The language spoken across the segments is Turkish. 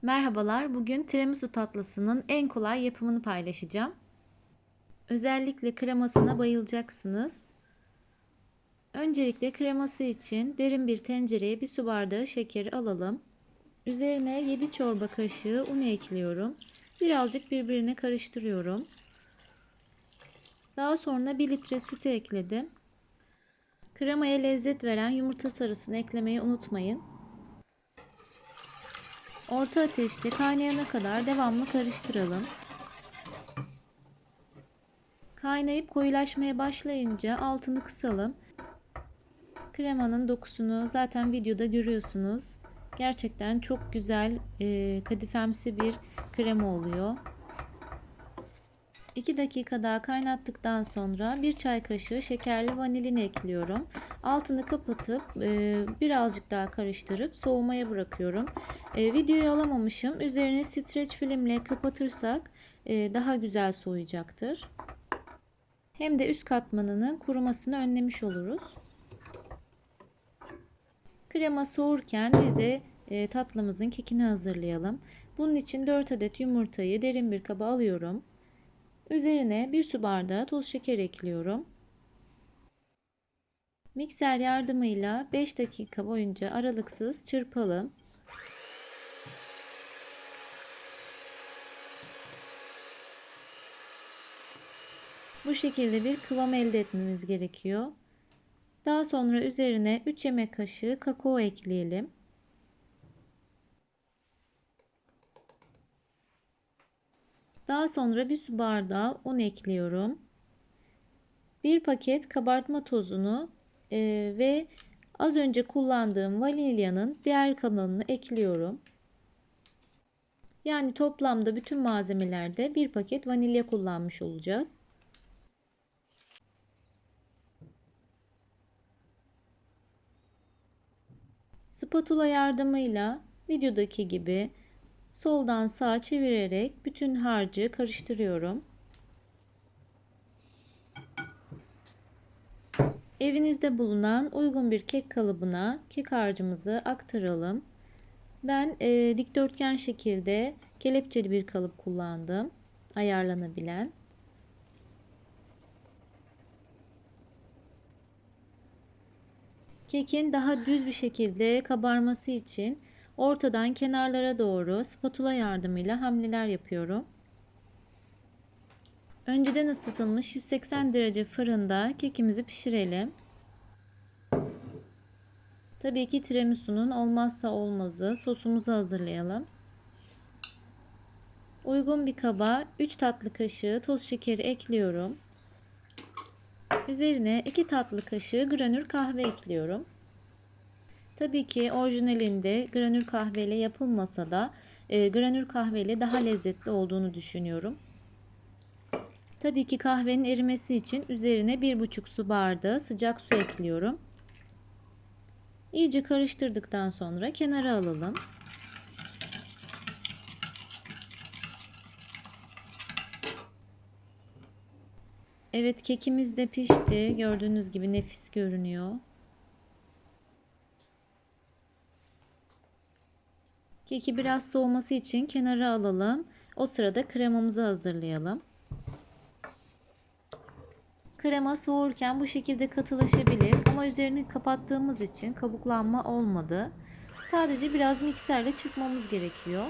Merhabalar, bugün tiramisu tatlısının en kolay yapımını paylaşacağım. Özellikle kremasına bayılacaksınız. Öncelikle kreması için derin bir tencereye bir su bardağı şekeri alalım. Üzerine 7 çorba kaşığı un ekliyorum. Birazcık birbirine karıştırıyorum. Daha sonra 1 litre sütü ekledim. Kremaya lezzet veren yumurta sarısını eklemeyi unutmayın. Orta ateşte kaynayana kadar devamlı karıştıralım. Kaynayıp koyulaşmaya başlayınca altını kısalım. Kremanın dokusunu zaten videoda görüyorsunuz. Gerçekten çok güzel kadifemsi bir krema oluyor. 2 dakika daha kaynattıktan sonra 1 çay kaşığı şekerli vanilin ekliyorum. Altını kapatıp birazcık daha karıştırıp soğumaya bırakıyorum. Videoyu alamamışım. Üzerine streç filmle kapatırsak daha güzel soğuyacaktır. Hem de üst katmanının kurumasını önlemiş oluruz. Krema soğurken biz de tatlımızın kekini hazırlayalım. Bunun için 4 adet yumurtayı derin bir kaba alıyorum. Üzerine 1 su bardağı toz şeker ekliyorum. Mikser yardımıyla 5 dakika boyunca aralıksız çırpalım. Bu şekilde bir kıvam elde etmemiz gerekiyor. Daha sonra üzerine 3 yemek kaşığı kakao ekleyelim. Daha sonra 1 su bardağı un ekliyorum. 1 paket kabartma tozunu ve az önce kullandığım vanilyanın diğer kalanını ekliyorum. Yani toplamda bütün malzemelerde 1 paket vanilya kullanmış olacağız. Spatula yardımıyla videodaki gibi soldan sağa çevirerek bütün harcı karıştırıyorum. Evinizde bulunan uygun bir kek kalıbına kek harcımızı aktaralım. Ben dikdörtgen şekilde kelepçeli bir kalıp kullandım. Ayarlanabilen. Kekin daha düz bir şekilde kabarması için ortadan kenarlara doğru spatula yardımıyla hamleler yapıyorum. Önceden ısıtılmış 180 derece fırında kekimizi pişirelim. Tabii ki tiramisu'nun olmazsa olmazı sosumuzu hazırlayalım. Uygun bir kaba 3 tatlı kaşığı toz şekeri ekliyorum. Üzerine 2 tatlı kaşığı granül kahve ekliyorum. Tabii ki orijinalinde granül kahveyle yapılmasa da granül kahveyle daha lezzetli olduğunu düşünüyorum. Tabii ki kahvenin erimesi için üzerine 1,5 su bardağı sıcak su ekliyorum. İyice karıştırdıktan sonra kenara alalım. Evet, kekimiz de pişti. Gördüğünüz gibi nefis görünüyor. Keki biraz soğuması için kenara alalım. O sırada kremamızı hazırlayalım. Krema soğurken bu şekilde katılaşabilir ama üzerini kapattığımız için kabuklanma olmadı. Sadece biraz mikserle çırpmamız gerekiyor.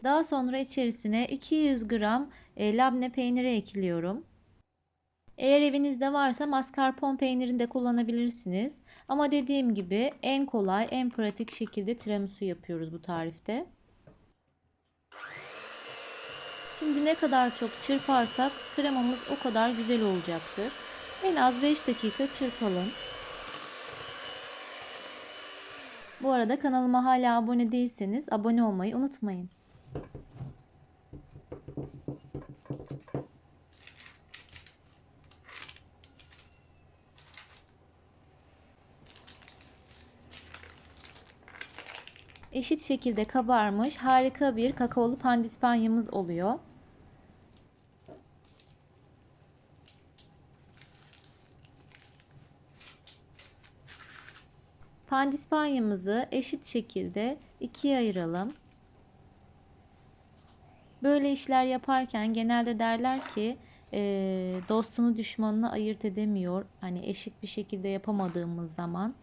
Daha sonra içerisine 200 gram labne peyniri ekliyorum. Eğer evinizde varsa mascarpone peynirini de kullanabilirsiniz. Ama dediğim gibi en kolay, en pratik şekilde tiramisu yapıyoruz bu tarifte. Şimdi ne kadar çok çırparsak kremamız o kadar güzel olacaktır. En az 5 dakika çırpalım. Bu arada kanalıma hala abone değilseniz abone olmayı unutmayın. Eşit şekilde kabarmış harika bir kakaolu pandispanyamız oluyor. Pandispanyamızı eşit şekilde ikiye ayıralım. Böyle işler yaparken genelde derler ki dostunu düşmanını ayırt edemiyor. Hani eşit bir şekilde yapamadığımız zaman.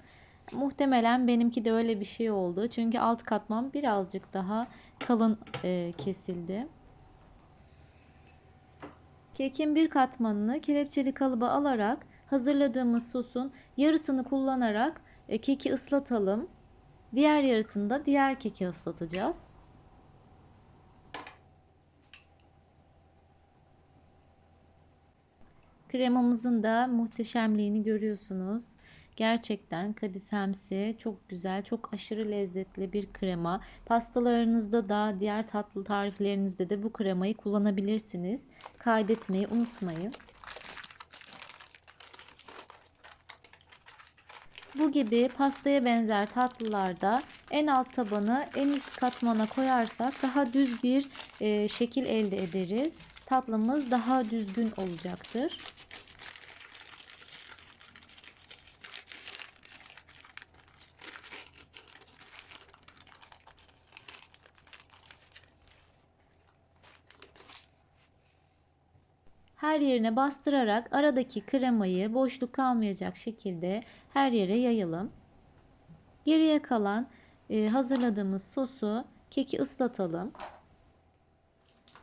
Muhtemelen benimki de öyle bir şey oldu. Çünkü alt katman birazcık daha kalın kesildi. Kekin bir katmanını kelepçeli kalıba alarak hazırladığımız sosun yarısını kullanarak keki ıslatalım. Diğer yarısını da diğer keki ıslatacağız. Kremamızın da muhteşemliğini görüyorsunuz. Gerçekten kadifemsi, çok güzel, çok aşırı lezzetli bir krema. Pastalarınızda da, diğer tatlı tariflerinizde de bu kremayı kullanabilirsiniz. Kaydetmeyi unutmayın. Bu gibi pastaya benzer tatlılarda en alt tabanı en üst katmana koyarsak daha düz bir şekil elde ederiz. Tatlımız daha düzgün olacaktır. Her yerine bastırarak aradaki kremayı boşluk kalmayacak şekilde her yere yayalım. Geriye kalan hazırladığımız sosu keki ıslatalım.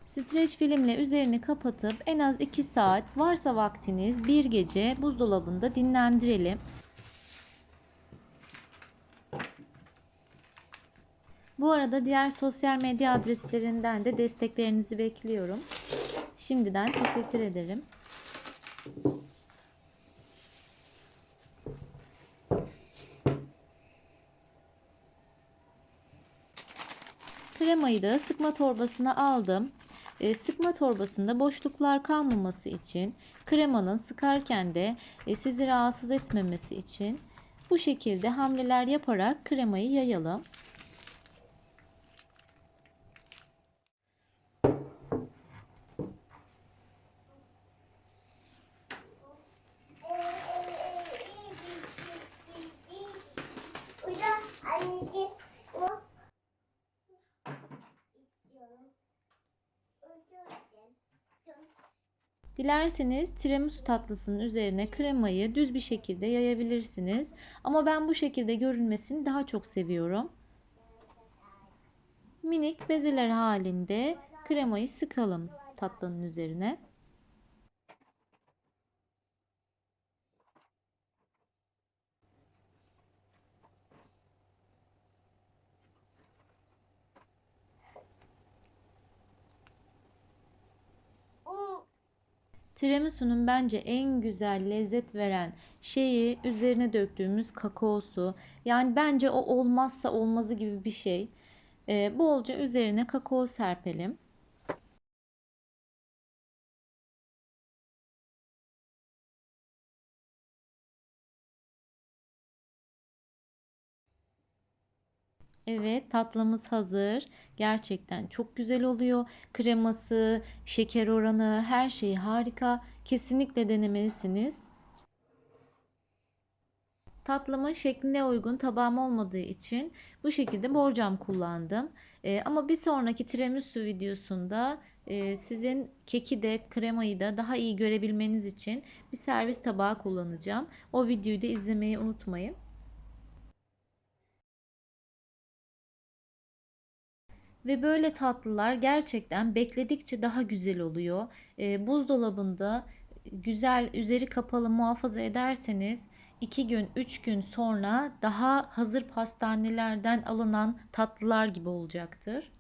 Streç filmle üzerini kapatıp en az 2 saat, varsa vaktiniz bir gece buzdolabında dinlendirelim. Bu arada diğer sosyal medya adreslerinden de desteklerinizi bekliyorum. Şimdiden teşekkür ederim. Kremayı da sıkma torbasına aldım. Sıkma torbasında boşluklar kalmaması için, kremanın sıkarken de sizi rahatsız etmemesi için bu şekilde hamleler yaparak kremayı yayalım. Dilerseniz tiramisu tatlısının üzerine kremayı düz bir şekilde yayabilirsiniz. Ama ben bu şekilde görünmesini daha çok seviyorum. Minik bezeler halinde kremayı sıkalım tatlının üzerine. Tiramisu'nun bence en güzel lezzet veren şeyi üzerine döktüğümüz kakaosu. Yani bence o olmazsa olmazı gibi bir şey. Bolca üzerine kakao serpelim. Evet, tatlımız hazır. Gerçekten çok güzel oluyor. Kreması, şeker oranı, her şeyi harika. Kesinlikle denemelisiniz. Tatlımın şekline uygun tabağım olmadığı için bu şekilde borcam kullandım. Ama bir sonraki tiramisu videosunda sizin keki de kremayı da daha iyi görebilmeniz için bir servis tabağı kullanacağım. O videoyu da izlemeyi unutmayın. Ve böyle tatlılar gerçekten bekledikçe daha güzel oluyor. Buzdolabında güzel üzeri kapalı muhafaza ederseniz 2 gün 3 gün sonra daha hazır pastanelerden alınan tatlılar gibi olacaktır.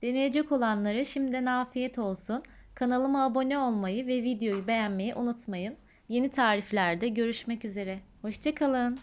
Deneyecek olanlara şimdiden afiyet olsun. Kanalıma abone olmayı ve videoyu beğenmeyi unutmayın. Yeni tariflerde görüşmek üzere. Hoşça kalın.